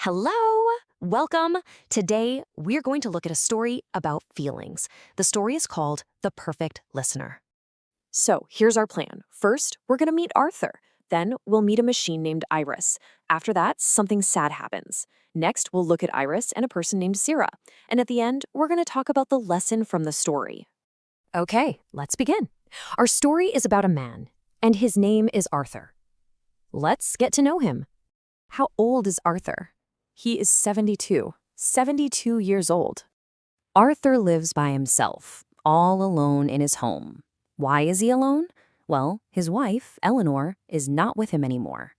Hello! Welcome! Today, we're going to look at a story about feelings. The story is called The Perfect Listener. So, here's our plan. First, we're going to meet Arthur. Then, we'll meet a machine named Iris. After that, something sad happens. Next, we'll look at Iris and a person named Sarah. And at the end, we're going to talk about the lesson from the story. Okay, let's begin. Our story is about a man, and his name is Arthur. Let's get to know him. How old is Arthur? He is 72 years old. Arthur lives by himself, all alone in his home. Why is he alone? Well, his wife, Eleanor, is not with him anymore.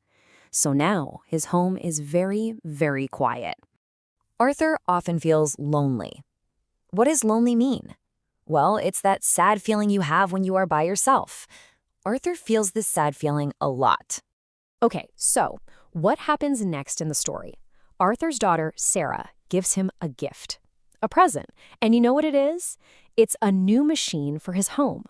So now his home is very, very quiet. Arthur often feels lonely. What does lonely mean? Well, it's that sad feeling you have when you are by yourself. Arthur feels this sad feeling a lot. Okay, so what happens next in the story? Arthur's daughter, Sarah, gives him a gift, a present. And you know what it is? It's a new machine for his home.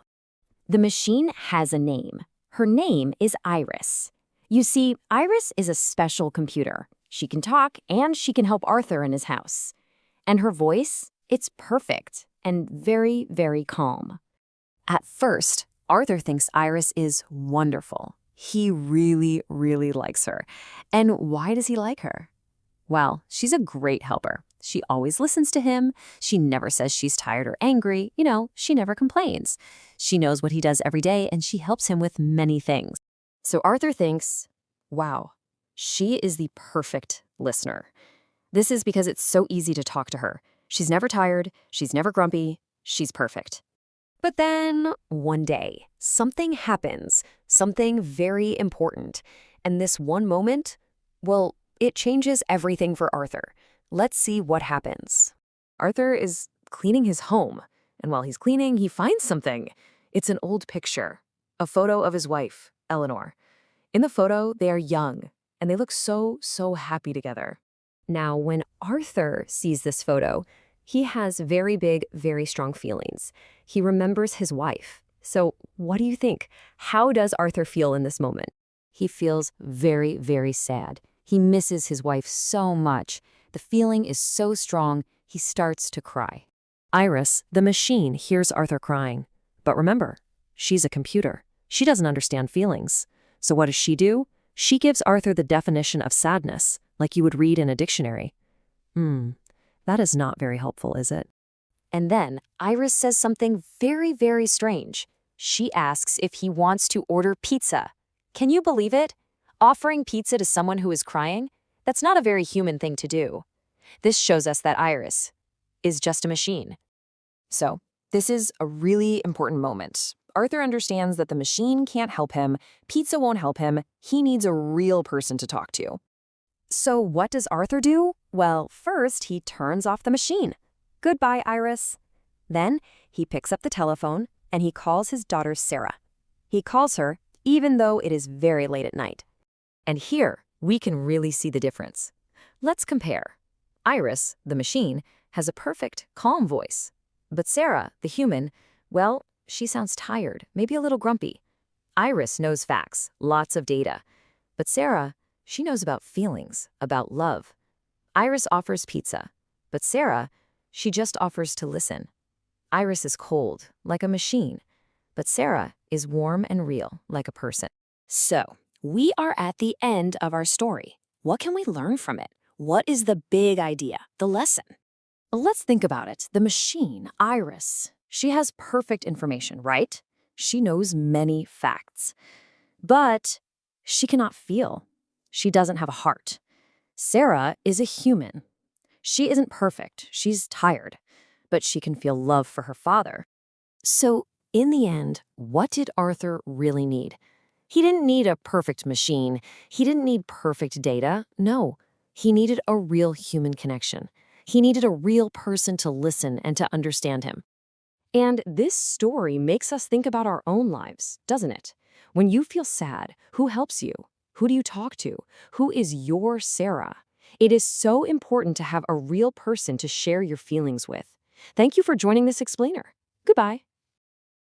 The machine has a name. Her name is Iris. You see, Iris is a special computer. She can talk and she can help Arthur in his house. And her voice, it's perfect and very, very calm. At first, Arthur thinks Iris is wonderful. He really, really likes her. And why does he like her? Well, she's a great helper. She always listens to him. She never says she's tired or angry. She never complains. She knows what he does every day, and she helps him with many things. So Arthur thinks, wow, she is the perfect listener. This is because it's so easy to talk to her. She's never tired. She's never grumpy. She's perfect. But then, one day, something happens, something very important. And this one moment, well, it changes everything for Arthur. Let's see what happens. Arthur is cleaning his home, and while he's cleaning, he finds something. It's an old picture, a photo of his wife, Eleanor. In the photo, they are young, and they look so happy together. Now, when Arthur sees this photo, he has very big, very strong feelings. He remembers his wife. So what do you think? How does Arthur feel in this moment? He feels very, very sad. He misses his wife so much. The feeling is so strong, he starts to cry. Iris, the machine, hears Arthur crying. But remember, she's a computer. She doesn't understand feelings. So what does she do? She gives Arthur the definition of sadness, like you would read in a dictionary. That is not very helpful, is it? And then Iris says something very, very strange. She asks if he wants to order pizza. Can you believe it? Offering pizza to someone who is crying? That's not a very human thing to do. This shows us that Iris is just a machine. So, this is a really important moment. Arthur understands that the machine can't help him, pizza won't help him, he needs a real person to talk to. So what does Arthur do? Well, first he turns off the machine. Goodbye, Iris. Then he picks up the telephone and he calls his daughter Sarah. He calls her even though it is very late at night. And here, we can really see the difference. Let's compare. Iris, the machine, has a perfect, calm voice. But Sarah, the human, well, she sounds tired, maybe a little grumpy. Iris knows facts, lots of data. But Sarah, she knows about feelings, about love. Iris offers pizza. But Sarah, she just offers to listen. Iris is cold, like a machine. But Sarah is warm and real, like a person. So, we are at the end of our story. What can we learn from it? What is the big idea, the lesson? Let's think about it. The machine, Iris, she has perfect information, right? She knows many facts. But she cannot feel. She doesn't have a heart. Sarah is a human. She isn't perfect. She's tired. But she can feel love for her father. So, in the end, what did Arthur really need? He didn't need a perfect machine. He didn't need perfect data. No, he needed a real human connection. He needed a real person to listen and to understand him. And this story makes us think about our own lives, doesn't it? When you feel sad, who helps you? Who do you talk to? Who is your Sarah? It is so important to have a real person to share your feelings with. Thank you for joining this explainer. Goodbye.